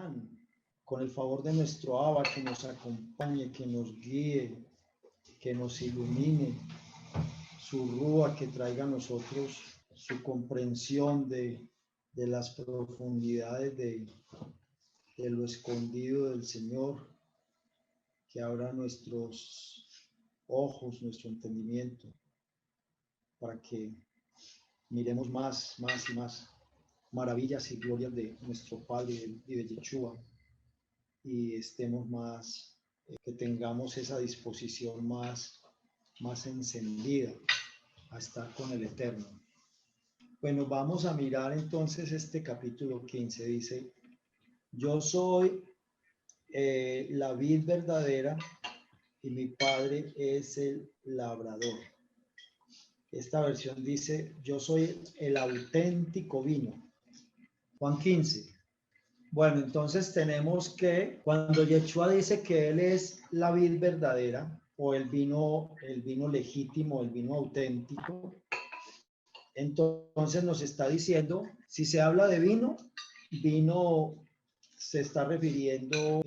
Abraham, con el favor de nuestro Abba, que nos acompañe, que nos guíe, que nos ilumine, su rúa que traiga a nosotros su comprensión de las profundidades de lo escondido del Señor, que abra nuestros ojos, nuestro entendimiento, para que miremos más y más maravillas y glorias de nuestro Padre y de Yeshua, y estemos más, que tengamos esa disposición más encendida a estar con el Eterno. Bueno, vamos a mirar entonces este capítulo 15. Dice: yo soy la vid verdadera y mi Padre es el labrador. Esta versión dice: yo soy el auténtico vino. Juan 15. Bueno, entonces tenemos que cuando Yeshua dice que Él es la vid verdadera, o el vino legítimo, el vino auténtico, entonces nos está diciendo, si se habla de vino se está refiriendo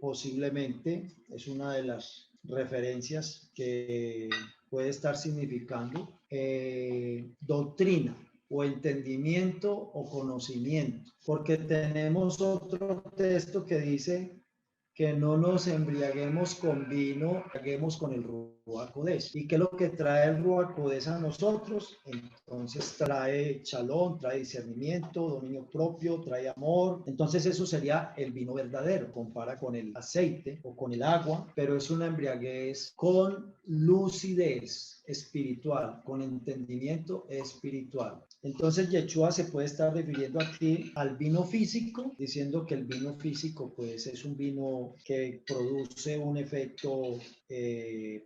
posiblemente, es una de las referencias que puede estar significando doctrina o entendimiento o conocimiento, porque tenemos otro texto que dice que no nos embriaguemos con vino, embriaguemos con el Ruach Kodesh. ¿Y qué es lo que trae el Ruach Kodesh a nosotros? Entonces trae shalom, trae discernimiento, dominio propio, trae amor. Entonces eso sería el vino verdadero. Compara con el aceite o con el agua, pero es una embriaguez con lucidez espiritual, con entendimiento espiritual. Entonces Yeshua se puede estar refiriendo aquí al vino físico, diciendo que el vino físico pues es un vino que produce un efecto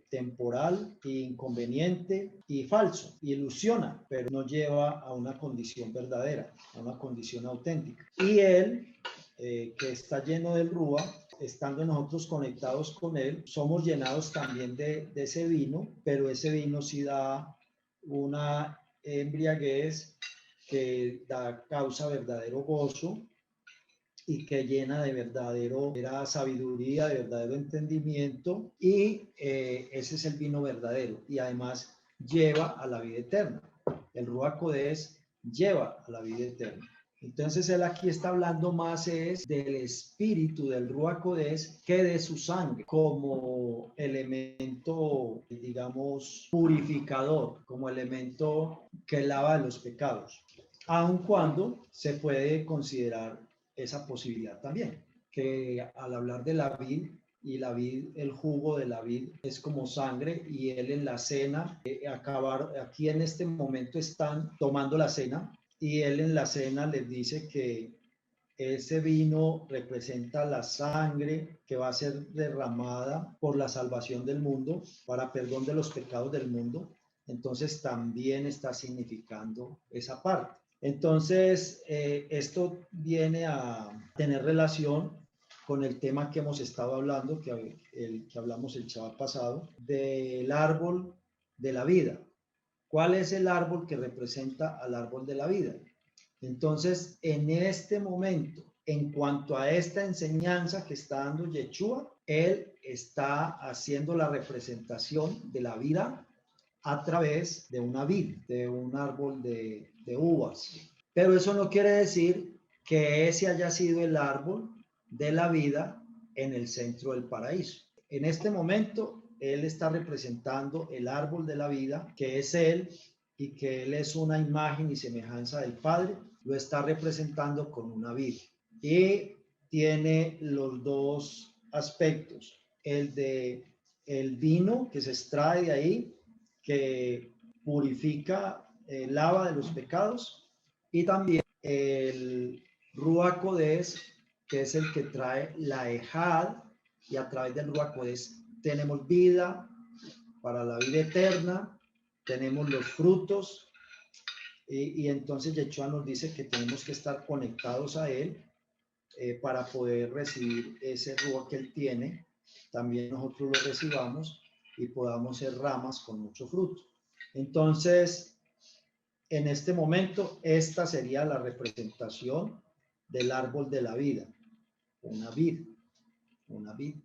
temporal, inconveniente y falso, ilusiona, pero no lleva a una condición verdadera, a una condición auténtica. Y él, que está lleno del Rúa, estando nosotros conectados con él, somos llenados también de ese vino, pero ese vino sí da una embriaguez que causa verdadero gozo y que llena de verdadera sabiduría, de verdadero entendimiento, y ese es el vino verdadero, y además lleva a la vida eterna. El Ruach Kodesh lleva a la vida eterna. Entonces él aquí está hablando más es del espíritu del Ruach Kodesh que de su sangre, como elemento, digamos, purificador, como elemento que lava los pecados, aun cuando se puede considerar esa posibilidad también, que al hablar de la vid, y la vid, el jugo de la vid es como sangre, y él en la cena, aquí en este momento están tomando la cena, y él en la cena les dice que ese vino representa la sangre que va a ser derramada por la salvación del mundo, para perdón de los pecados del mundo. Entonces también está significando esa parte. Entonces, esto viene a tener relación con el tema que hemos estado hablando, que hablamos el Shabbat pasado, del árbol de la vida. ¿Cuál es el árbol que representa al árbol de la vida? Entonces, en este momento, en cuanto a esta enseñanza que está dando Yeshua, él está haciendo la representación de la vida a través de una vid, de un árbol de uvas. Pero eso no quiere decir que ese haya sido el árbol de la vida en el centro del paraíso. En este momento, él está representando el árbol de la vida, que es él, y que él es una imagen y semejanza del Padre, lo está representando con una vid. Y tiene los dos aspectos, el de el vino que se extrae de ahí, que purifica, lava de los pecados, y también el Ruach Kodesh, que es el que trae la Ejad, y a través del Ruach Kodesh tenemos vida para la vida eterna, tenemos los frutos, y entonces Yeshua nos dice que tenemos que estar conectados a él para poder recibir ese Ruach que él tiene. También nosotros lo recibamos y podamos ser ramas con mucho fruto. Entonces, en este momento, esta sería la representación del árbol de la vida. una vid, una vid.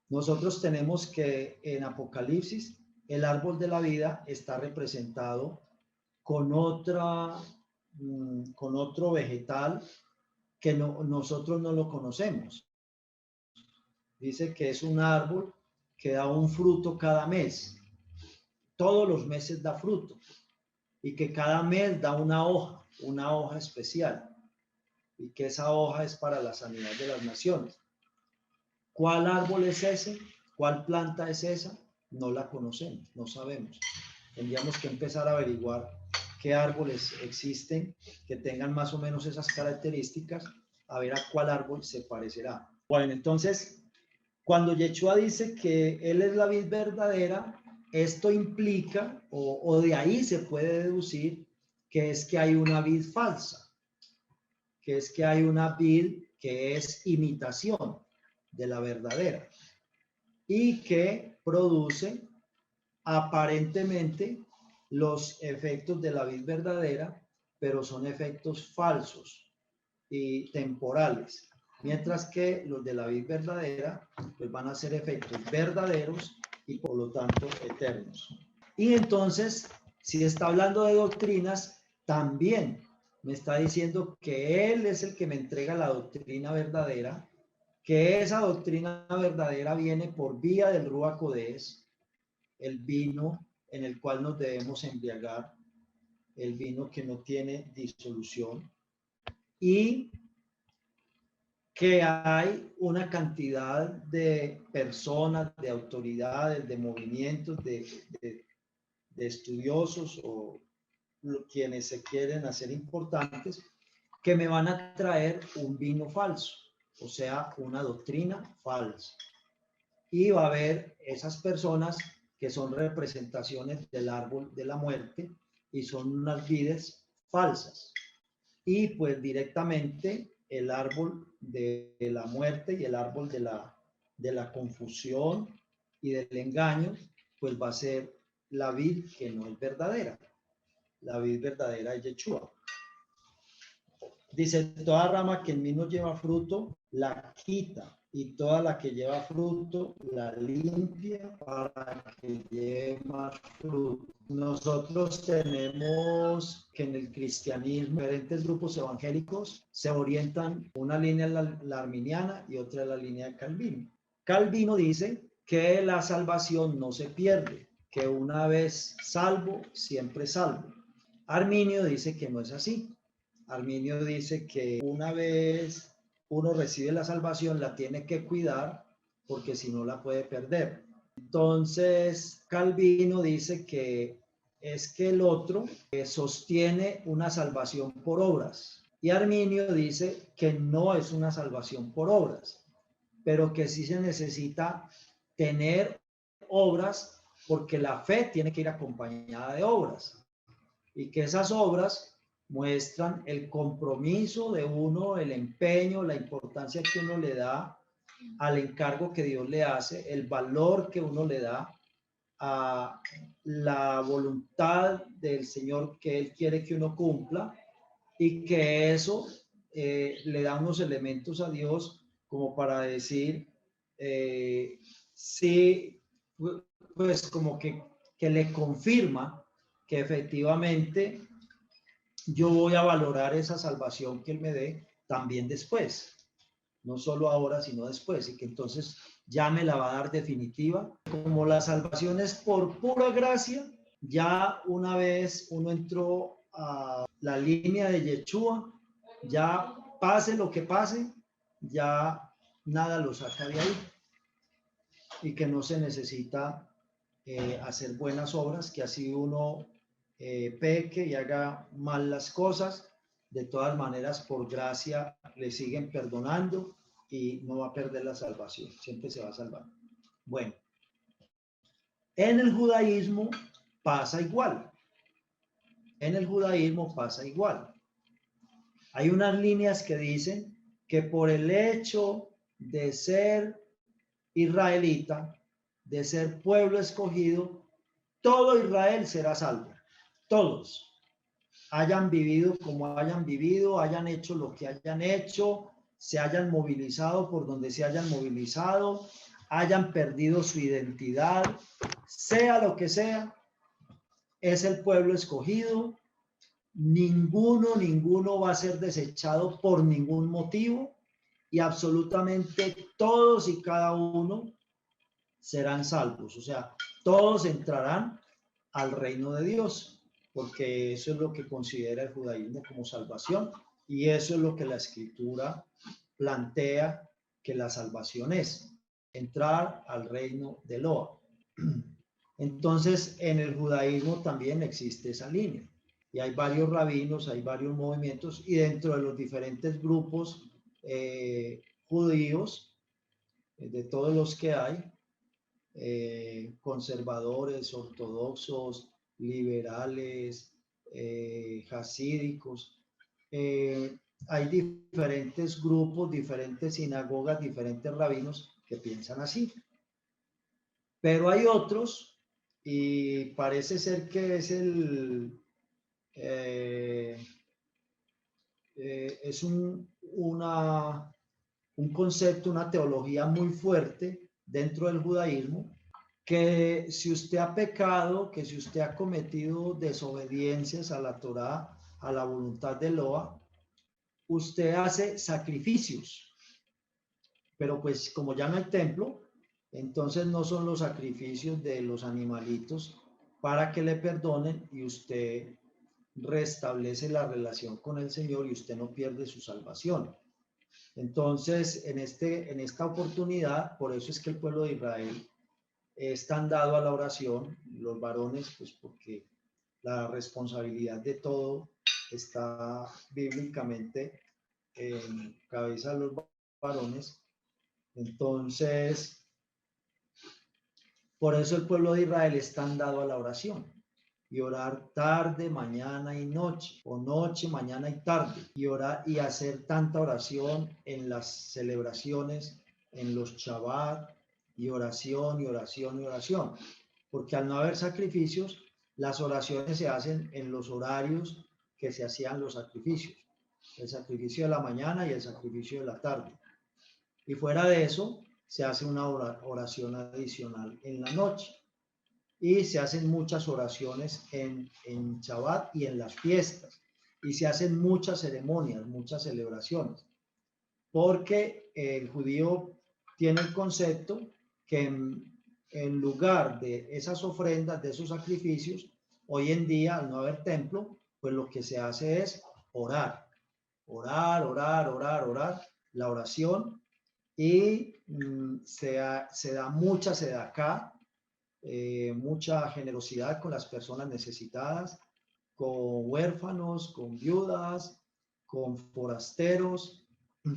Nosotros tenemos que en Apocalipsis el árbol de la vida está representado con otro vegetal que nosotros no lo conocemos. Dice que es un árbol que da un fruto cada mes. Todos los meses da fruto. Y que cada mes da una hoja especial. Y que esa hoja es para la sanidad de las naciones. ¿Cuál árbol es ese? ¿Cuál planta es esa? No la conocemos, no sabemos. Tendríamos que empezar a averiguar qué árboles existen que tengan más o menos esas características, a ver a cuál árbol se parecerá. Bueno, entonces, cuando Yeshua dice que Él es la vid verdadera, esto implica, o de ahí se puede deducir, que es que hay una vid falsa, que es que hay una vid que es imitación de la verdadera y que produce aparentemente los efectos de la vid verdadera, pero son efectos falsos y temporales, mientras que los de la vid verdadera pues van a ser efectos verdaderos y por lo tanto eternos. Y entonces, si está hablando de doctrinas, también me está diciendo que Él es el que me entrega la doctrina verdadera, que esa doctrina verdadera viene por vía del Ruach Kodеш, el vino en el cual nos debemos embriagar, el vino que no tiene disolución, y que hay una cantidad de personas, de autoridades, de movimientos, de estudiosos o quienes se quieren hacer importantes, que me van a traer un vino falso, o sea, una doctrina falsa. Y va a haber esas personas que son representaciones del árbol de la muerte y son unas vides falsas. Y pues directamente el árbol de la muerte y el árbol de la confusión y del engaño, pues va a ser la vid que no es verdadera. La vid verdadera es Yeshua. Dice, toda rama que en mí no lleva fruto, la quita, y toda la que lleva fruto, la limpia para que lleve más fruto. Nosotros tenemos que en el cristianismo, diferentes grupos evangélicos se orientan, una línea es la arminiana y otra es la línea de Calvino. Calvino dice que la salvación no se pierde, que una vez salvo, siempre salvo. Arminio dice que no es así. Arminio dice que una vez uno recibe la salvación, la tiene que cuidar porque si no la puede perder. Entonces, Calvino dice que es que el otro sostiene una salvación por obras. Y Arminio dice que no es una salvación por obras, pero que sí se necesita tener obras porque la fe tiene que ir acompañada de obras. Y que esas obras muestran el compromiso de uno, el empeño, la importancia que uno le da al encargo que Dios le hace, el valor que uno le da a la voluntad del Señor que Él quiere que uno cumpla, y que eso le da unos elementos a Dios como para decir, sí, pues como que le confirma que efectivamente yo voy a valorar esa salvación que Él me dé también después, no solo ahora, sino después, y que entonces ya me la va a dar definitiva. Como la salvación es por pura gracia, ya una vez uno entró a la línea de Yeshua, ya pase lo que pase, ya nada lo saca de ahí, y que no se necesita hacer buenas obras, que así uno peque y haga mal las cosas, de todas maneras por gracia le siguen perdonando y no va a perder la salvación, siempre se va a salvar. Bueno, en el judaísmo pasa igual. En el judaísmo pasa igual. Hay unas líneas que dicen que por el hecho de ser israelita, de ser pueblo escogido, todo Israel será salvo. Todos, hayan vivido como hayan vivido, hayan hecho lo que hayan hecho, se hayan movilizado por donde se hayan movilizado, hayan perdido su identidad, sea lo que sea, es el pueblo escogido. Ninguno va a ser desechado por ningún motivo y absolutamente todos y cada uno serán salvos. O sea, todos entrarán al reino de Dios, porque eso es lo que considera el judaísmo como salvación y eso es lo que la escritura plantea que la salvación es, entrar al reino de Eloa. Entonces, en el judaísmo también existe esa línea. Y hay varios rabinos, hay varios movimientos, y dentro de los diferentes grupos judíos, de todos los que hay, conservadores, ortodoxos, liberales, hasídicos, hay diferentes grupos, diferentes sinagogas, diferentes rabinos que piensan así. Pero hay otros, y parece ser que es es un concepto, una teología muy fuerte dentro del judaísmo, que si usted ha pecado, que si usted ha cometido desobediencias a la Torá, a la voluntad de Eloa, usted hace sacrificios, pero pues como ya no hay templo, entonces no son los sacrificios de los animalitos para que le perdonen y usted restablece la relación con el Señor y usted no pierde su salvación. Entonces, en esta oportunidad, por eso es que el pueblo de Israel están dado a la oración, los varones, pues porque la responsabilidad de todo está bíblicamente en cabeza de los varones. Entonces, por eso el pueblo de Israel está dado a la oración. Y orar tarde, mañana y noche, o noche, mañana y tarde, y orar y hacer tanta oración en las celebraciones, en los Shabbat, y oración, y oración, y oración. Porque al no haber sacrificios, las oraciones se hacen en los horarios que se hacían los sacrificios. El sacrificio de la mañana y el sacrificio de la tarde. Y fuera de eso, se hace una oración adicional en la noche. Y se hacen muchas oraciones en Shabbat y en las fiestas. Y se hacen muchas ceremonias, muchas celebraciones. Porque el judío tiene el concepto que en lugar de esas ofrendas, de esos sacrificios, hoy en día, al no haber templo, pues lo que se hace es orar. Orar, orar, orar, orar. La oración. Y se da mucha sedacá, mucha generosidad con las personas necesitadas, con huérfanos, con viudas, con forasteros,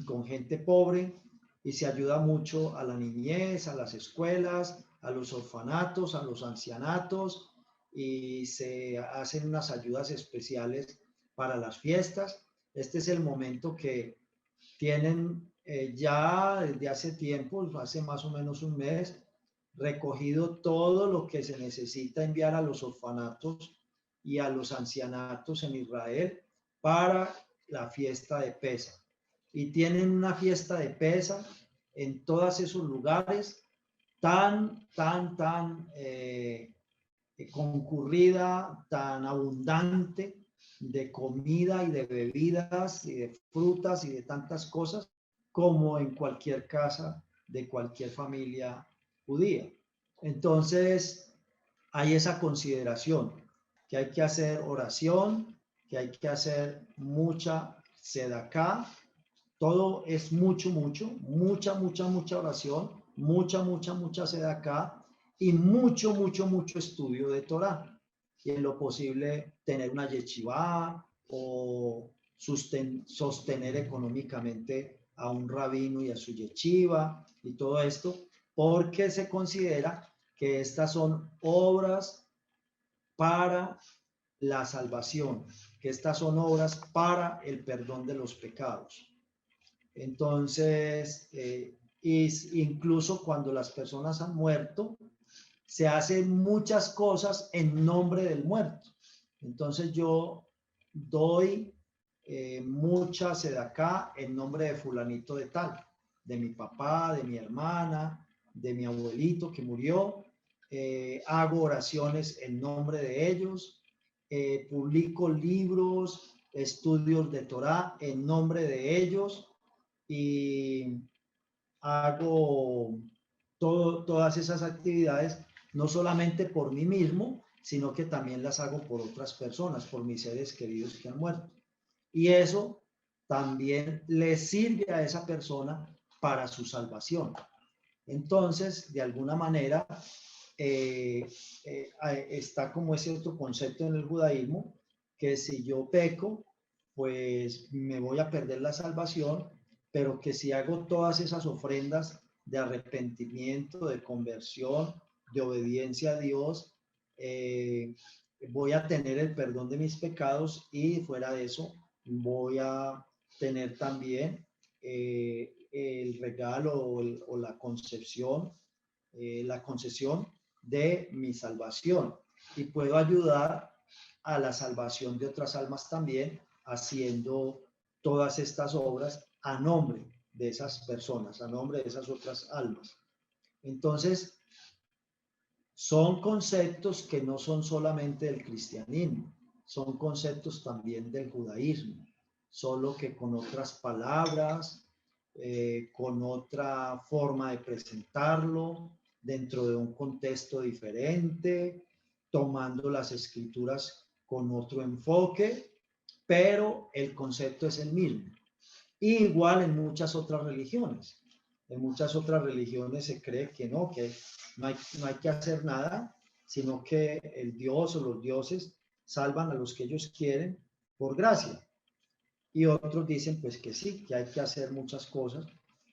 con gente pobre, y se ayuda mucho a la niñez, a las escuelas, a los orfanatos, a los ancianatos, y se hacen unas ayudas especiales para las fiestas. Este es el momento que tienen ya desde hace tiempo, hace más o menos un mes, recogido todo lo que se necesita enviar a los orfanatos y a los ancianatos en Israel para la fiesta de Pesa. Y tienen una fiesta de Pesa en todos esos lugares tan concurrida, tan abundante de comida y de bebidas y de frutas y de tantas cosas como en cualquier casa de cualquier familia judía. Entonces, hay esa consideración, que hay que hacer oración, que hay que hacer mucha sedacá, todo es mucha oración, mucha sedacá y mucho estudio de Torah. Y en lo posible tener una yeshivá o sostener económicamente a un rabino y a su yeshiva y todo esto, porque se considera que estas son obras para la salvación, que estas son obras para el perdón de los pecados. Entonces, incluso cuando las personas han muerto, se hacen muchas cosas en nombre del muerto. Entonces yo doy mucha sedacá en nombre de fulanito de tal, de mi papá, de mi hermana, de mi abuelito que murió. Hago oraciones en nombre de ellos. Publico libros, estudios de Torá en nombre de ellos y hago todas esas actividades, no solamente por mí mismo, sino que también las hago por otras personas, por mis seres queridos que han muerto. Y eso también le sirve a esa persona para su salvación. Entonces, de alguna manera, está como ese otro concepto en el judaísmo, que si yo peco, pues me voy a perder la salvación, pero que si hago todas esas ofrendas de arrepentimiento, de conversión, de obediencia a Dios, voy a tener el perdón de mis pecados y fuera de eso voy a tener también el regalo o la concepción, la concesión de mi salvación y puedo ayudar a la salvación de otras almas también haciendo todas estas obras a nombre de esas personas, a nombre de esas otras almas. Entonces, son conceptos que no son solamente del cristianismo, son conceptos también del judaísmo, solo que con otras palabras, con otra forma de presentarlo, dentro de un contexto diferente, tomando las escrituras con otro enfoque, pero el concepto es el mismo. Igual en muchas otras religiones. En muchas otras religiones se cree que no hay que hacer nada, sino que el Dios o los dioses salvan a los que ellos quieren por gracia. Y otros dicen pues que sí, que hay que hacer muchas cosas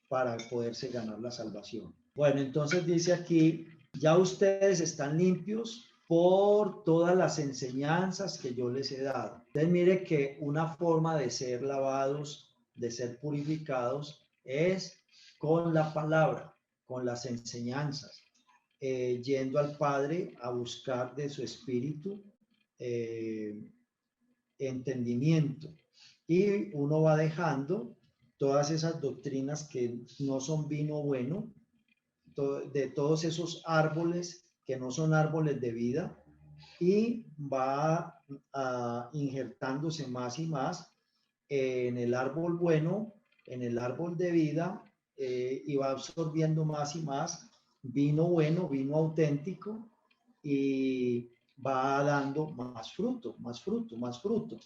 para poderse ganar la salvación. Bueno, entonces dice aquí, ya ustedes están limpios por todas las enseñanzas que yo les he dado. Entonces mire que una forma de ser lavados, de ser purificados, es con la palabra, con las enseñanzas, yendo al Padre a buscar de su espíritu entendimiento. Y uno va dejando todas esas doctrinas que no son vino bueno, de todos esos árboles que no son árboles de vida, y va injertándose más y más en el árbol bueno, en el árbol de vida, y va absorbiendo más y más vino bueno, vino auténtico, y va dando más fruto, más fruto, más fruto.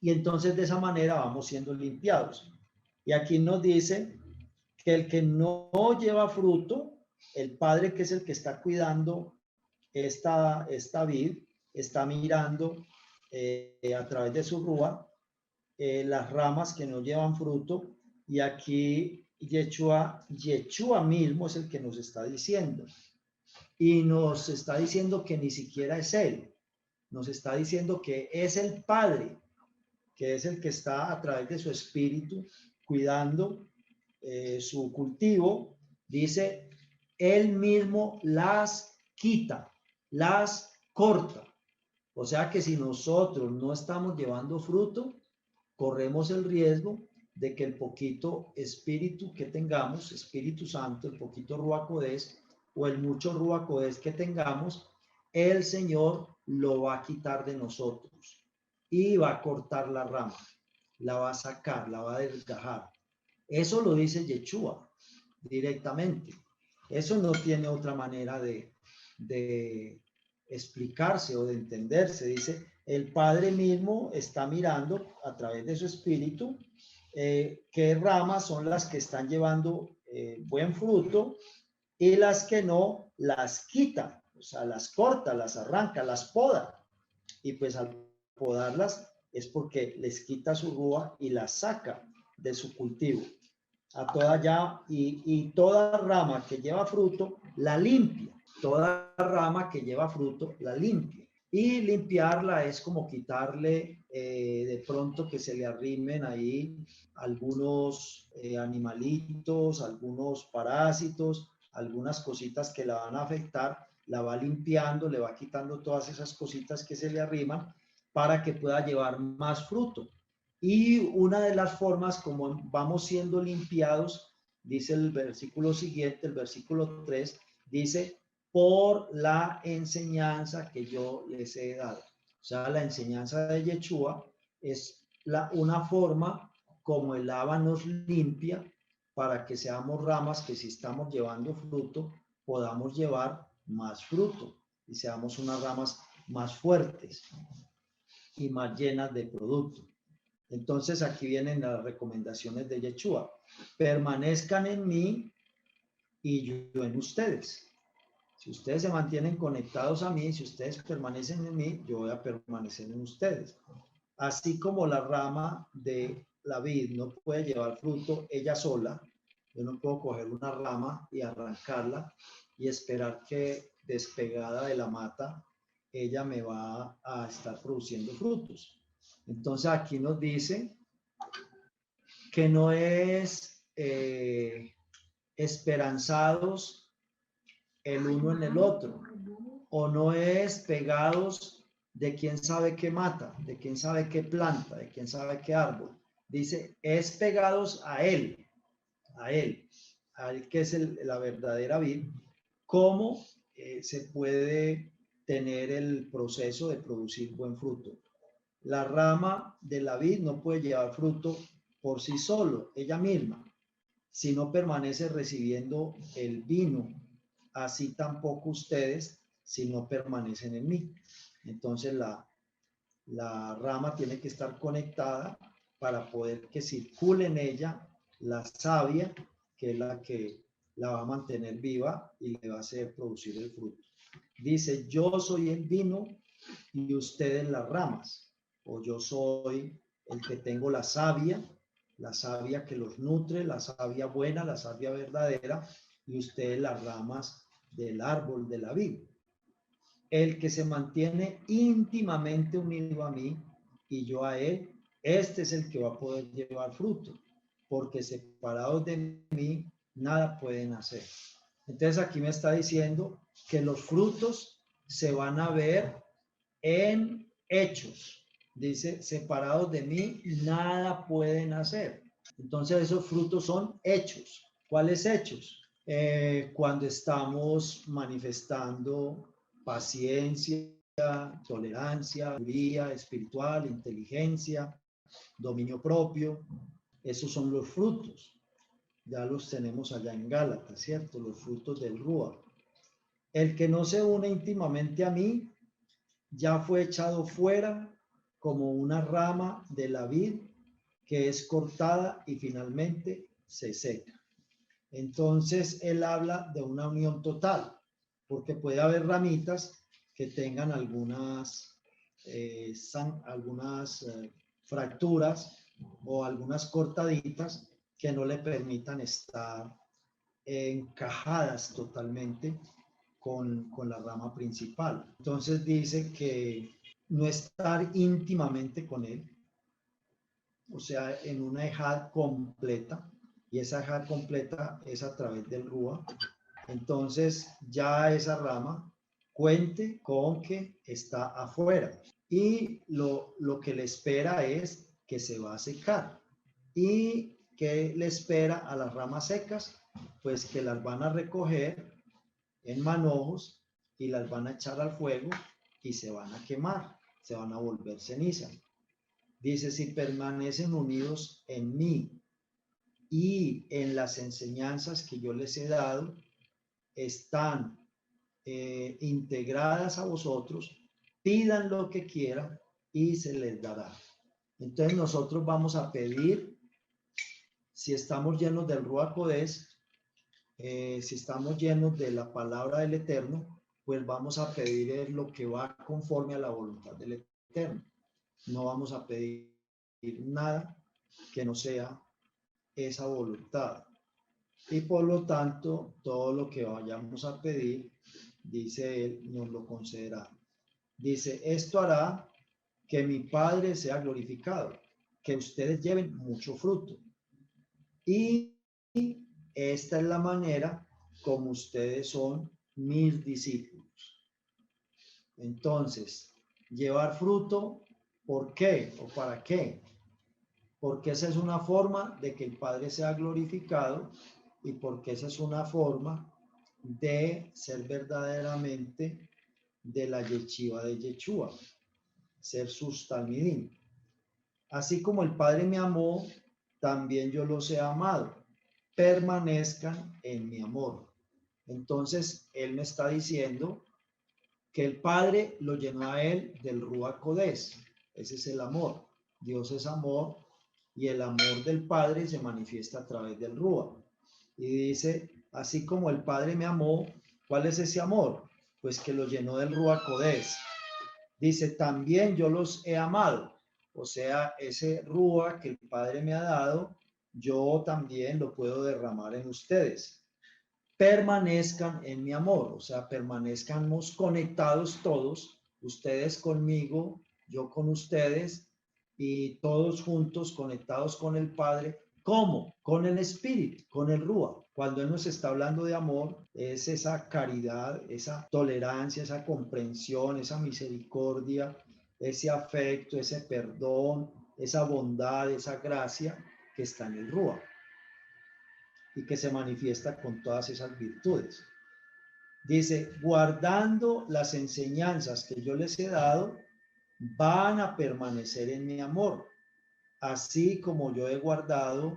Y entonces de esa manera vamos siendo limpiados. Y aquí nos dice que el que no lleva fruto, el Padre, que es el que está cuidando esta vid, está mirando a través de su rúa las ramas que no llevan fruto, y aquí Yeshua mismo es el que nos está diciendo, y nos está diciendo que ni siquiera es él, nos está diciendo que es el Padre, que es el que está a través de su espíritu cuidando su cultivo. Dice, él mismo las quita, las corta. O sea que si nosotros no estamos llevando fruto, corremos el riesgo de que el poquito espíritu que tengamos, Espíritu Santo, el poquito Ruach Kodesz o el mucho Ruach Kodesz que tengamos, el Señor lo va a quitar de nosotros y va a cortar la rama, la va a sacar, la va a desgajar. Eso lo dice Yeshua directamente. Eso no tiene otra manera de explicarse o de entenderse. Dice, el Padre mismo está mirando a través de su espíritu qué ramas son las que están llevando buen fruto y las que no las quita, o sea, las corta, las arranca, las poda. Y pues al podarlas es porque les quita su rúa y las saca de su cultivo. A toda ya, y toda rama que lleva fruto la limpia, toda rama que lleva fruto la limpia. Y limpiarla es como quitarle de pronto que se le arrimen ahí algunos animalitos, algunos parásitos, algunas cositas que la van a afectar, la va limpiando, le va quitando todas esas cositas que se le arriman para que pueda llevar más fruto. Y una de las formas como vamos siendo limpiados, dice el versículo siguiente, el versículo 3, dice, por la enseñanza que yo les he dado. O sea, la enseñanza de Yeshua es una forma como el Abba nos limpia para que seamos ramas que si estamos llevando fruto, podamos llevar más fruto y seamos unas ramas más fuertes y más llenas de producto. Entonces aquí vienen las recomendaciones de Yeshua. Permanezcan en mí y yo en ustedes. Si ustedes se mantienen conectados a mí, si ustedes permanecen en mí, yo voy a permanecer en ustedes. Así como la rama de la vid no puede llevar fruto ella sola, yo no puedo coger una rama y arrancarla y esperar que despegada de la mata, ella me va a estar produciendo frutos. Entonces aquí nos dice que no es esperanzados el uno en el otro, o no es pegados de quién sabe qué mata, de quién sabe qué planta, de quién sabe qué árbol. Dice, es pegados a él que es la verdadera vid. ¿Cómo se puede tener el proceso de producir buen fruto? La rama de la vid no puede llevar fruto por sí solo, ella misma, si no permanece recibiendo el vino. Así tampoco ustedes, si no permanecen en mí. Entonces la rama tiene que estar conectada para poder que circule en ella la savia, que es la que la va a mantener viva y le va a hacer producir el fruto. Dice, yo soy el vino y ustedes las ramas, o yo soy el que tengo la savia que los nutre, la savia buena, la savia verdadera, y ustedes las ramas del árbol de la vid. El que se mantiene íntimamente unido a mí y yo a él, este es el que va a poder llevar fruto, porque separados de mí, nada pueden hacer. Entonces aquí me está diciendo que los frutos se van a ver en hechos. Dice, separados de mí, nada pueden hacer. Entonces esos frutos son hechos. ¿Cuáles hechos? Cuando estamos manifestando paciencia, tolerancia, sabiduría espiritual, inteligencia, dominio propio. Esos son los frutos. Ya los tenemos allá en Gálatas, ¿cierto? Los frutos del Rúa. El que no se une íntimamente a mí, ya fue echado fuera como una rama de la vid que es cortada y finalmente se seca. Entonces él habla de una unión total, porque puede haber ramitas que tengan algunas fracturas o algunas cortaditas que no le permitan estar encajadas totalmente con la rama principal. Entonces dice que no estar íntimamente con él, o sea, en una ejad completa, y esa ejad completa es a través del Rúa. Entonces ya esa rama cuente con que está afuera, y lo que le espera es que se va a secar. ¿Y que le espera a las ramas secas? Pues que las van a recoger en manojos y las van a echar al fuego y se van a quemar, se van a volver ceniza. Dice, si permanecen unidos en mí y en las enseñanzas que yo les he dado, están integradas a vosotros, pidan lo que quieran y se les dará. Entonces nosotros vamos a pedir, si estamos llenos del Ruach Kodesz, si estamos llenos de la palabra del Eterno, pues vamos a pedir lo que va conforme a la voluntad del Eterno. No vamos a pedir nada que no sea esa voluntad. Y por lo tanto, todo lo que vayamos a pedir, dice él, nos lo concederá. Dice, esto hará que mi Padre sea glorificado, que ustedes lleven mucho fruto. Y esta es la manera como ustedes son mis discípulos. Entonces, llevar fruto, ¿por qué o para qué? porque esa es una forma de que el Padre sea glorificado y porque esa es una forma de ser verdaderamente de la Yeshiva de Yeshua, ser sus talmidim. Así como el Padre me amó, también yo los he amado. Permanezcan en mi amor. Entonces, él me está diciendo que el Padre lo llenó a él del Ruach Kodesh. Ese es el amor. Dios es amor y el amor del Padre se manifiesta a través del Ruach. Y dice, así como el Padre me amó, ¿cuál es ese amor? Pues que lo llenó del Ruach Kodesh. Dice, también yo los he amado. O sea, ese Ruach que el Padre me ha dado, yo también lo puedo derramar en ustedes. Permanezcan en mi amor, o sea, permanezcamos conectados todos, ustedes conmigo, yo con ustedes y todos juntos conectados con el Padre. ¿Cómo? Con el Espíritu, con el Ruach. Cuando Él nos está hablando de amor, es esa caridad, esa tolerancia, esa comprensión, esa misericordia, ese afecto, ese perdón, esa bondad, esa gracia que está en el Ruach y que se manifiesta con todas esas virtudes. Dice, guardando las enseñanzas que yo les he dado, van a permanecer en mi amor, así como yo he guardado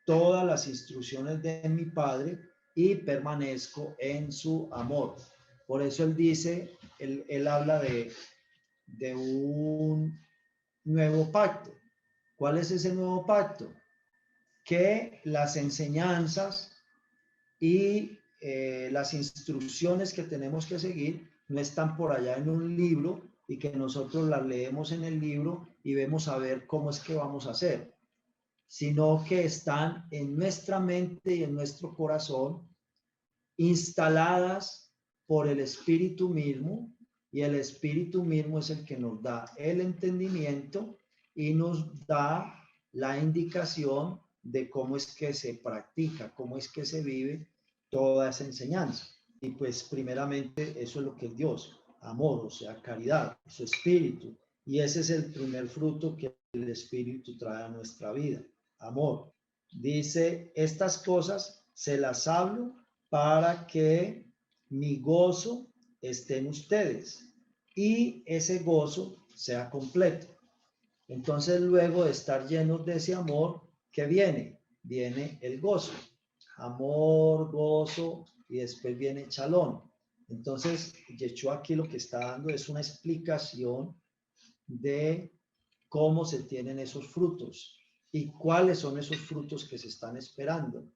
todas las instrucciones de mi Padre y permanezco en su amor. Por eso él dice, él habla de un nuevo pacto. ¿Cuál es ese nuevo pacto? Que las enseñanzas y las instrucciones que tenemos que seguir no están por allá en un libro y que nosotros las leemos en el libro y vemos a ver cómo es que vamos a hacer, sino que están en nuestra mente y en nuestro corazón, instaladas por el Espíritu mismo, y el Espíritu mismo es el que nos da el entendimiento y nos da la indicación de cómo es que se practica, cómo es que se vive toda esa enseñanza. Y pues primeramente eso es lo que es Dios, amor, o sea, caridad, su espíritu. Y ese es el primer fruto que el Espíritu trae a nuestra vida, amor. Dice, estas cosas se las hablo para que mi gozo esté en ustedes y ese gozo sea completo. Entonces, luego de estar llenos de ese amor, ¿qué viene? Viene el gozo. Amor, gozo, y después viene chalón. Entonces, Yeshua aquí lo que está dando es una explicación de cómo se tienen esos frutos y cuáles son esos frutos que se están esperando.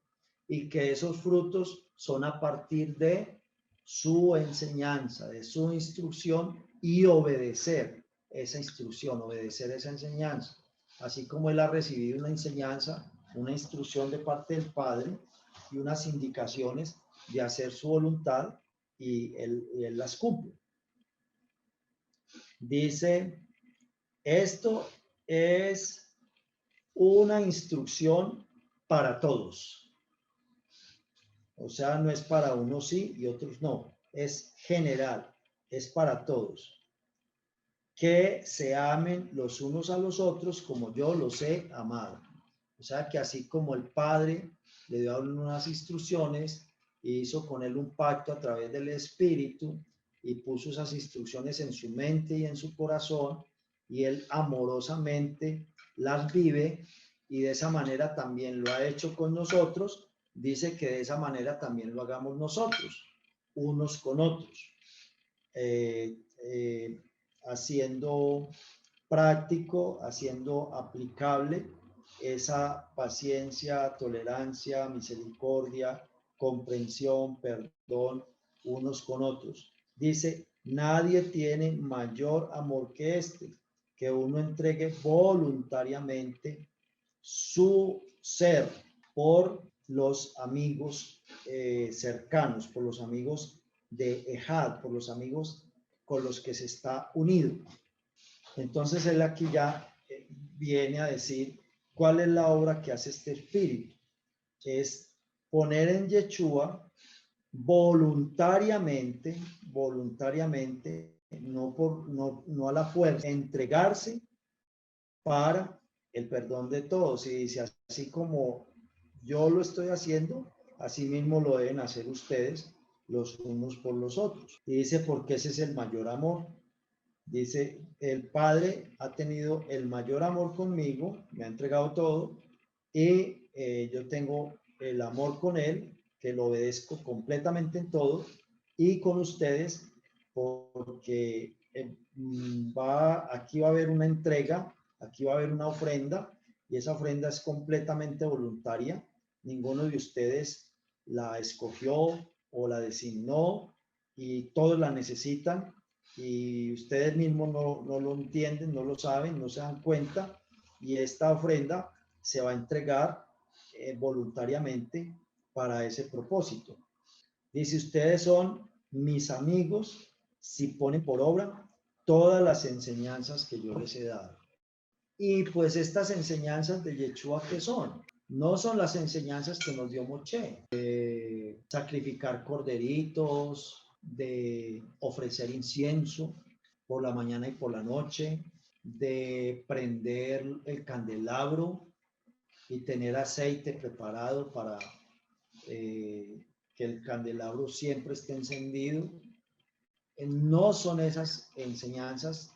Y que esos frutos son a partir de su enseñanza, de su instrucción y obedecer esa instrucción, obedecer esa enseñanza. Así como él ha recibido una enseñanza, una instrucción de parte del Padre y unas indicaciones de hacer su voluntad y él las cumple. Dice, esto es una instrucción para todos. O sea, no es para unos sí y otros no. Es general, es para todos. Que se amen los unos a los otros como yo los he amado. O sea, que así como el Padre le dio unas instrucciones e hizo con él un pacto a través del Espíritu y puso esas instrucciones en su mente y en su corazón y él amorosamente las vive y de esa manera también lo ha hecho con nosotros. Dice que de esa manera también lo hagamos nosotros, unos con otros, haciendo práctico, haciendo aplicable esa paciencia, tolerancia, misericordia, comprensión, perdón unos con otros. Dice, nadie tiene mayor amor que este, que uno entregue voluntariamente su ser por los amigos cercanos, por los amigos de Ejad, por los amigos con los que se está unido. Entonces él aquí ya viene a decir cuál es la obra que hace este espíritu. Es poner en Yeshua voluntariamente, no a la fuerza, entregarse para el perdón de todos. Y dice, así como yo lo estoy haciendo, así mismo lo deben hacer ustedes los unos por los otros. Y dice, porque ese es el mayor amor. Dice, el Padre ha tenido el mayor amor conmigo, me ha entregado todo, y yo tengo el amor con Él, que lo obedezco completamente en todo, y con ustedes, porque aquí va a haber una entrega, aquí va a haber una ofrenda, y esa ofrenda es completamente voluntaria. Ninguno de ustedes la escogió o la designó, y todos la necesitan, y ustedes mismos no lo entienden, no lo saben, no se dan cuenta, y esta ofrenda se va a entregar voluntariamente para ese propósito. Dice, ustedes son mis amigos si ponen por obra todas las enseñanzas que yo les he dado. Y pues estas enseñanzas de Yeshua, ¿qué son? No son las enseñanzas que nos dio Moshe, de sacrificar corderitos, de ofrecer incienso por la mañana y por la noche, de prender el candelabro y tener aceite preparado para que el candelabro siempre esté encendido. No son esas enseñanzas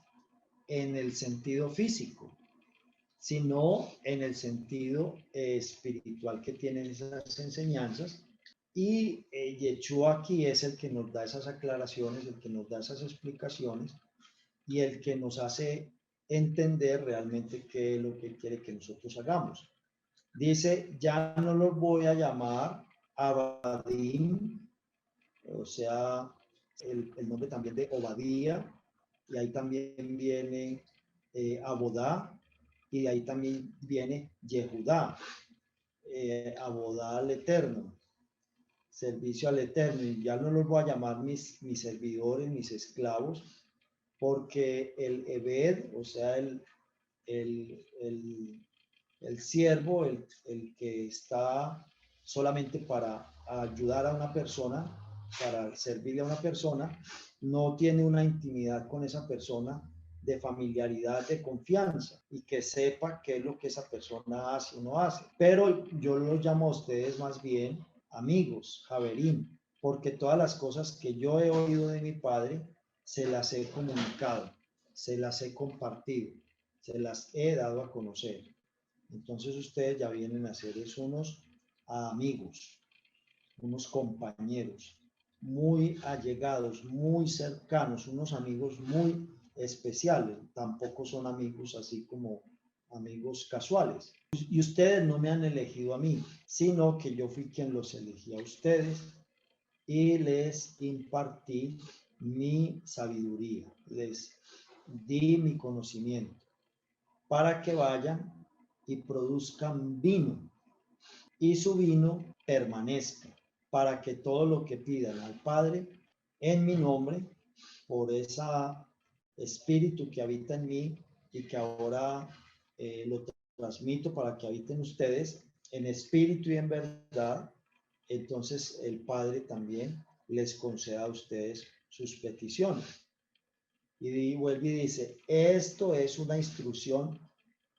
en el sentido físico, sino en el sentido espiritual que tienen esas enseñanzas. Y Yeshua aquí es el que nos da esas aclaraciones, el que nos da esas explicaciones y el que nos hace entender realmente qué es lo que quiere que nosotros hagamos. Dice, ya no los voy a llamar Abadim, o sea, el nombre también de Obadía, y ahí también viene Abodá, y de ahí también viene Yehudá, Abodá al Eterno, servicio al Eterno, y ya no los voy a llamar mis servidores, mis esclavos, porque el Ebed, o sea, el, el siervo, el que está solamente para ayudar a una persona, para servirle a una persona, no tiene una intimidad con esa persona de familiaridad, de confianza, y que sepa qué es lo que esa persona hace o no hace. Pero yo los llamo a ustedes más bien amigos, Javerín, porque todas las cosas que yo he oído de mi padre se las he comunicado, se las he compartido, se las he dado a conocer. Entonces ustedes ya vienen a ser unos amigos, unos compañeros muy allegados, muy cercanos, unos amigos muy especiales. Tampoco son amigos así como amigos casuales. Y ustedes no me han elegido a mí, sino que yo fui quien los elegí a ustedes y les impartí mi sabiduría, les di mi conocimiento para que vayan y produzcan vino, y su vino permanezca, para que todo lo que pidan al Padre en mi nombre, por ese espíritu que habita en mí y que ahora lo transmito para que habiten ustedes en espíritu y en verdad, entonces el Padre también les conceda a ustedes sus peticiones. Y vuelve y dice, esto es una instrucción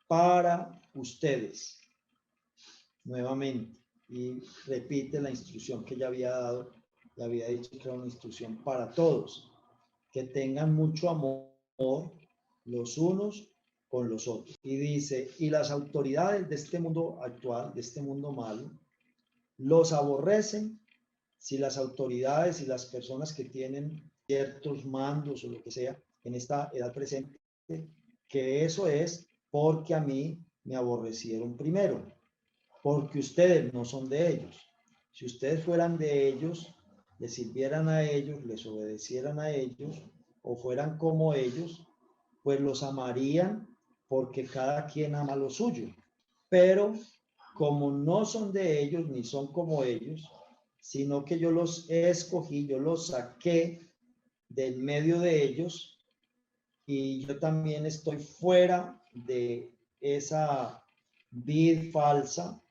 para ustedes, nuevamente, y repite la instrucción que ya había dado, ya había dicho que era una instrucción para todos, que tengan mucho amor los unos con los otros. Y dice, y las autoridades de este mundo actual, de este mundo malo, los aborrecen si las autoridades y las personas que tienen ciertos mandos o lo que sea en esta edad presente, que eso es porque a mí me aborrecieron primero, porque ustedes no son de ellos. Si ustedes fueran de ellos, les sirvieran a ellos, les obedecieran a ellos, o fueran como ellos, pues los amarían porque cada quien ama lo suyo. Pero como no son de ellos ni son como ellos, sino que yo los escogí, yo los saqué del medio de ellos, y yo también estoy fuera de esa vid falsa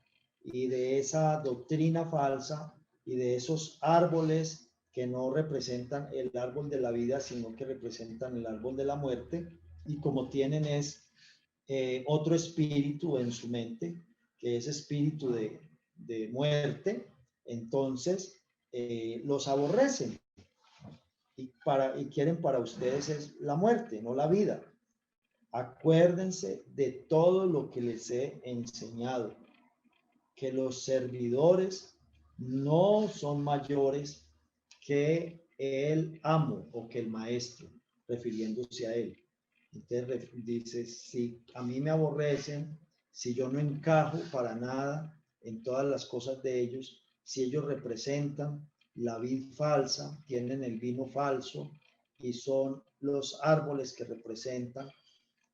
y de esa doctrina falsa y de esos árboles que no representan el árbol de la vida, sino que representan el árbol de la muerte, y como tienen es otro espíritu en su mente, que es espíritu de muerte, entonces los aborrecen y quieren para ustedes es la muerte, no la vida. Acuérdense de todo lo que les he enseñado, que los servidores no son mayores que el amo o que el maestro, refiriéndose a él. Entonces dice, si a mí me aborrecen, si yo no encajo para nada en todas las cosas de ellos, si ellos representan la vid falsa, tienen el vino falso y son los árboles que representan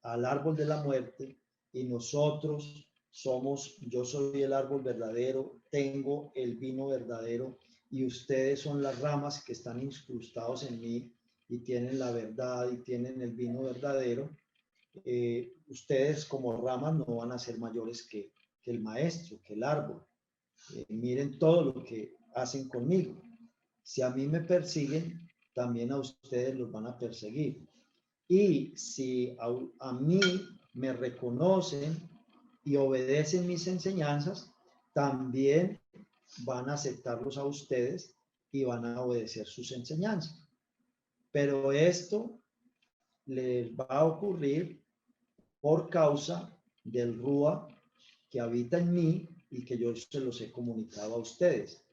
al árbol de la muerte, y nosotros somos, yo soy el árbol verdadero, tengo el vino verdadero, y ustedes son las ramas que están incrustados en mí y tienen la verdad y tienen el vino verdadero. Ustedes como ramas no van a ser mayores que el maestro, que el árbol. Miren todo lo que hacen conmigo. Si a mí me persiguen, también a ustedes los van a perseguir. Y si a mí me reconocen y obedecen mis enseñanzas, también van a aceptarlos a ustedes y van a obedecer sus enseñanzas. Pero esto les va a ocurrir por causa del Rúa que habita en mí y que yo se los he comunicado a ustedes,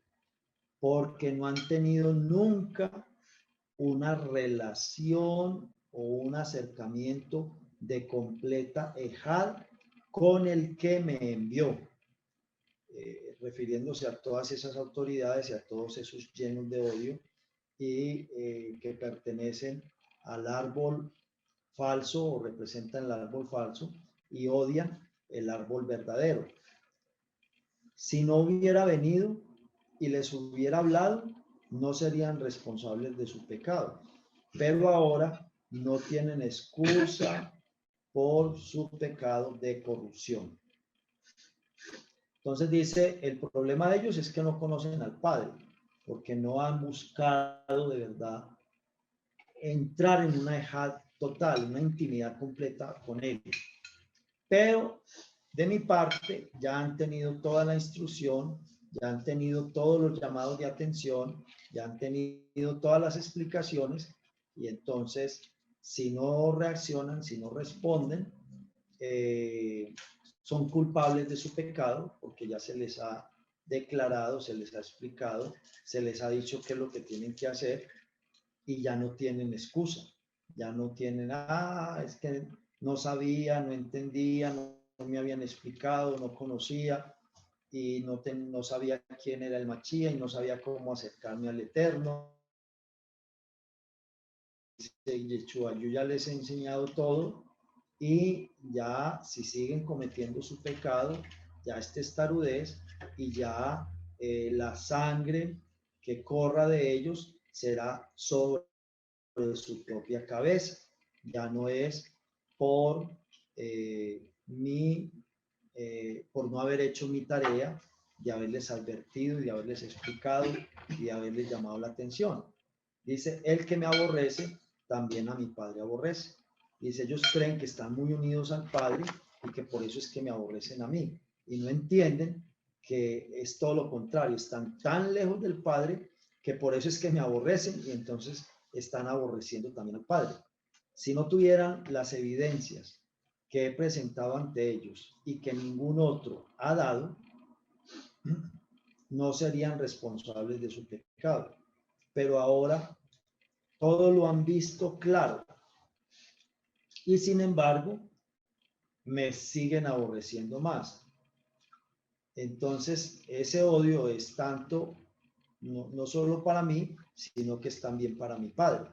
porque no han tenido nunca una relación o un acercamiento de completa ejad con el que me envió, refiriéndose a todas esas autoridades y a todos esos llenos de odio y que pertenecen al árbol falso o representan el árbol falso y odian el árbol verdadero. Si no hubiera venido y les hubiera hablado, no serían responsables de su pecado, pero ahora no tienen excusa por su pecado de corrupción. Entonces dice, el problema de ellos es que no conocen al Padre, porque no han buscado de verdad entrar en una ejad total, una intimidad completa con Él. Pero de mi parte ya han tenido toda la instrucción, ya han tenido todos los llamados de atención, ya han tenido todas las explicaciones, y entonces si no reaccionan, si no responden, son culpables de su pecado, porque ya se les ha declarado, se les ha explicado, se les ha dicho qué es lo que tienen que hacer, y ya no tienen excusa, ya no tienen, es que no sabía, no entendía, no me habían explicado, no conocía, y no sabía quién era el Machía, y no sabía cómo acercarme al Eterno. Yeshua, yo ya les he enseñado todo, y ya si siguen cometiendo su pecado, ya este tarudez, y ya la sangre que corra de ellos será sobre su propia cabeza, ya no es por por no haber hecho mi tarea de haberles advertido y de haberles explicado y de haberles llamado la atención. Dice, el que me aborrece, también a mi Padre aborrece. Dice, ellos creen que están muy unidos al Padre y que por eso es que me aborrecen a mí. Y no entienden que es todo lo contrario, están tan lejos del Padre que por eso es que me aborrecen, y entonces están aborreciendo también al Padre. Si no tuvieran las evidencias que he presentado ante ellos y que ningún otro ha dado, no serían responsables de su pecado. Pero ahora todo lo han visto claro, y sin embargo me siguen aborreciendo más. Entonces ese odio es tanto, no solo para mí, sino que es también para mi Padre.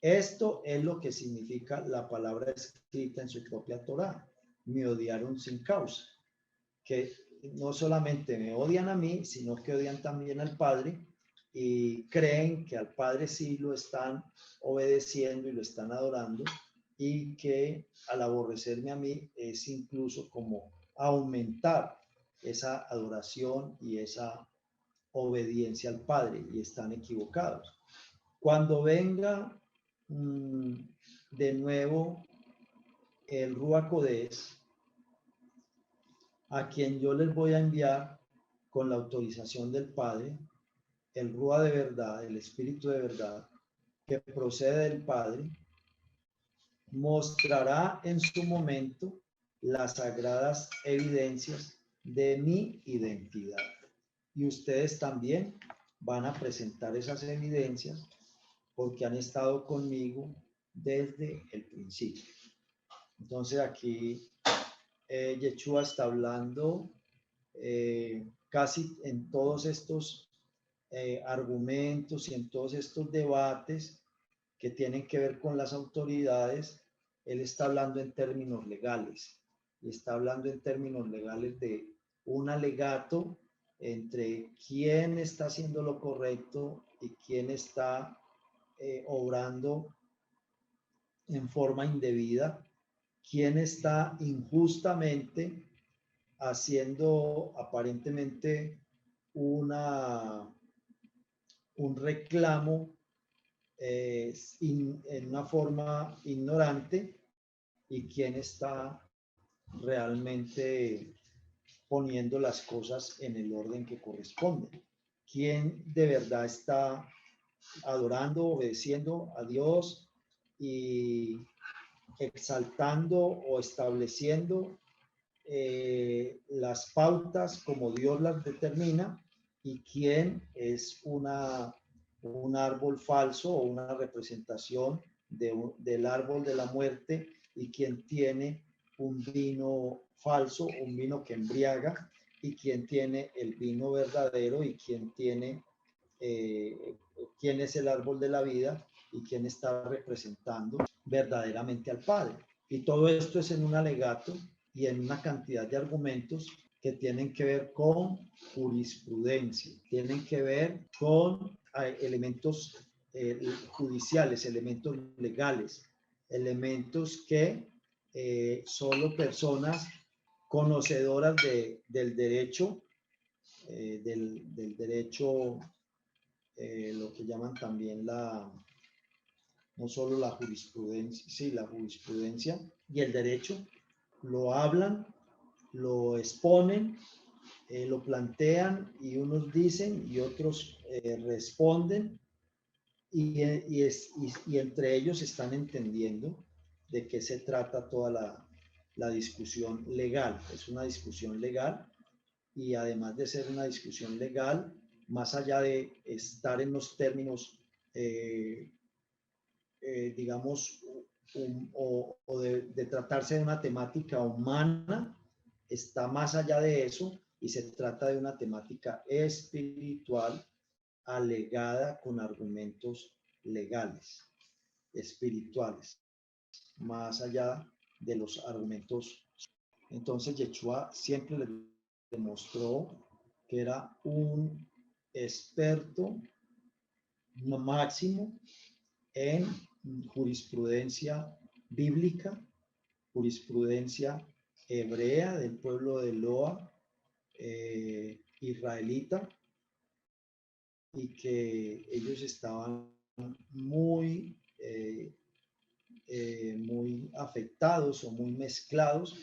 Esto es lo que significa la palabra escrita en su propia Torá: me odiaron sin causa, que no solamente me odian a mí, sino que odian también al Padre, y creen que al Padre sí lo están obedeciendo y lo están adorando, y que al aborrecerme a mí es incluso como aumentar esa adoración y esa obediencia al Padre, y están equivocados. Cuando venga de nuevo el Ruach Kodesh, a quien yo les voy a enviar con la autorización del Padre, el Ruach de verdad, el Espíritu de verdad, que procede del Padre, mostrará en su momento las sagradas evidencias de mi identidad. Y ustedes también van a presentar esas evidencias porque han estado conmigo desde el principio. Entonces aquí Yeshua está hablando casi en todos estos argumentos y en todos estos debates que tienen que ver con las autoridades. Él está hablando en términos legales y está hablando en términos legales de un alegato entre quién está haciendo lo correcto y quién está obrando en forma indebida, quién está injustamente haciendo aparentemente un reclamo en una forma ignorante y quién está realmente poniendo las cosas en el orden que corresponde. Quién de verdad está adorando, obedeciendo a Dios y exaltando o estableciendo las pautas como Dios las determina, y quién es un árbol falso o una representación del árbol de la muerte, y quien tiene un vino falso, un vino que embriaga, y quien tiene el vino verdadero, y quien tiene quién es el árbol de la vida y quién está representando verdaderamente al Padre. Y todo esto es en un alegato y en una cantidad de argumentos que tienen que ver con jurisprudencia, tienen que ver con elementos judiciales, elementos legales, elementos que solo personas conocedoras del derecho, del derecho, lo que llaman también no solo la jurisprudencia, sí, la jurisprudencia y el derecho, lo hablan, lo exponen, lo plantean, y unos dicen y otros responden, y entre ellos están entendiendo de qué se trata toda la discusión legal. Es una discusión legal, y además de ser una discusión legal, más allá de estar en los términos, digamos, o de tratarse de una temática humana, está más allá de eso y se trata de una temática espiritual alegada con argumentos legales, espirituales, más allá de los argumentos. Entonces Yeshua siempre le demostró que era un experto máximo en jurisprudencia bíblica, jurisprudencia hebrea del pueblo de Loa, israelita, y que ellos estaban muy, muy afectados o muy mezclados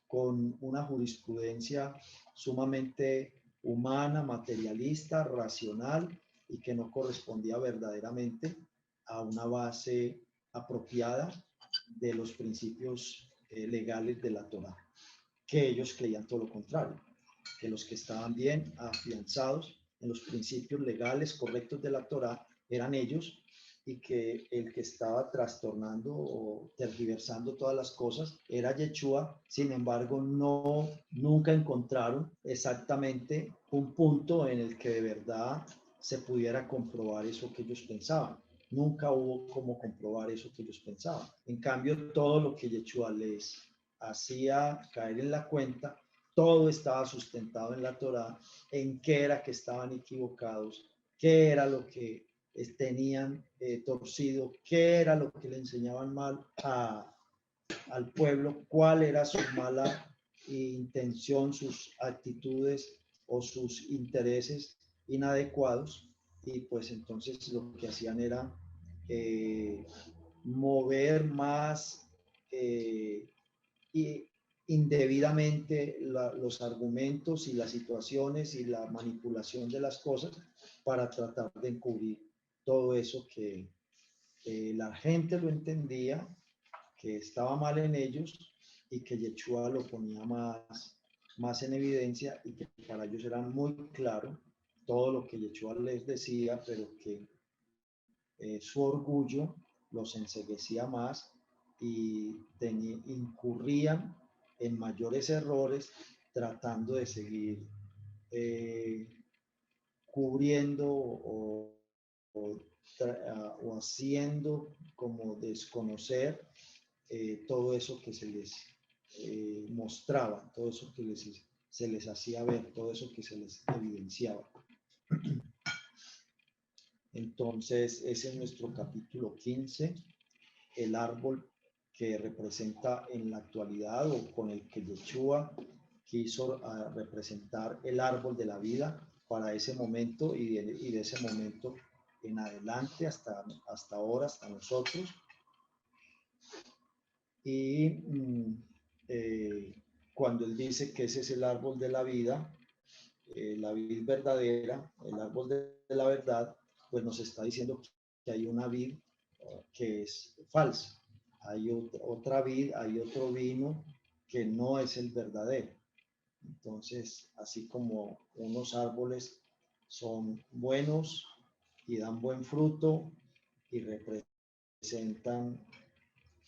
con una jurisprudencia sumamente humana, materialista, racional, y que no correspondía verdaderamente a una base apropiada de los principios legales de la Torá, que ellos creían todo lo contrario, que los que estaban bien afianzados en los principios legales correctos de la Torá eran ellos, y que el que estaba trastornando o tergiversando todas las cosas era Yeshua. Sin embargo, nunca encontraron exactamente un punto en el que de verdad se pudiera comprobar eso que ellos pensaban. Nunca hubo cómo comprobar eso que ellos pensaban. En cambio, todo lo que Yeshua les hacía caer en la cuenta, todo estaba sustentado en la Torá, en qué era que estaban equivocados, qué era lo que tenían torcido, qué era lo que le enseñaban mal al pueblo, cuál era su mala intención, sus actitudes o sus intereses inadecuados. Y pues entonces lo que hacían era mover más y indebidamente los argumentos y las situaciones y la manipulación de las cosas para tratar de encubrir todo eso que la gente lo entendía, que estaba mal en ellos y que Yeshua lo ponía más en evidencia y que para ellos era muy claro todo lo que Yeshua les decía, pero que su orgullo los enceguecía más y incurrían en mayores errores tratando de seguir eh, cubriendo o, o haciendo como desconocer todo eso que se les mostraba, todo eso que se les hacía ver, todo eso que se les evidenciaba. Entonces, ese es nuestro capítulo 15, el árbol que representa en la actualidad o con el que Yeshua quiso representar el árbol de la vida para ese momento y de ese momento en adelante hasta ahora, hasta nosotros. Y cuando él dice que ese es el árbol de la vida, la vid verdadera, el árbol de la verdad, pues nos está diciendo que hay una vid que es falsa. Hay otra vid, hay otro vino que no es el verdadero. Entonces, así como unos árboles son buenos y dan buen fruto y representan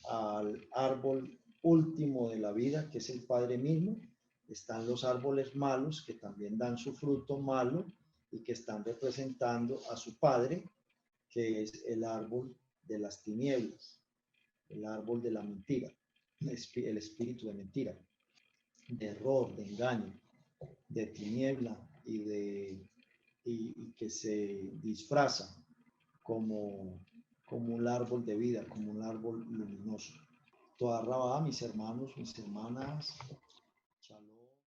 al árbol último de la vida, que es el Padre mismo, están los árboles malos que también dan su fruto malo y que están representando a su Padre, que es el árbol de las tinieblas, el árbol de la mentira, el espíritu de mentira, de error, de engaño, de tiniebla y que se disfraza como un árbol de vida, como un árbol luminoso. Toda Rabá, mis hermanos, mis hermanas,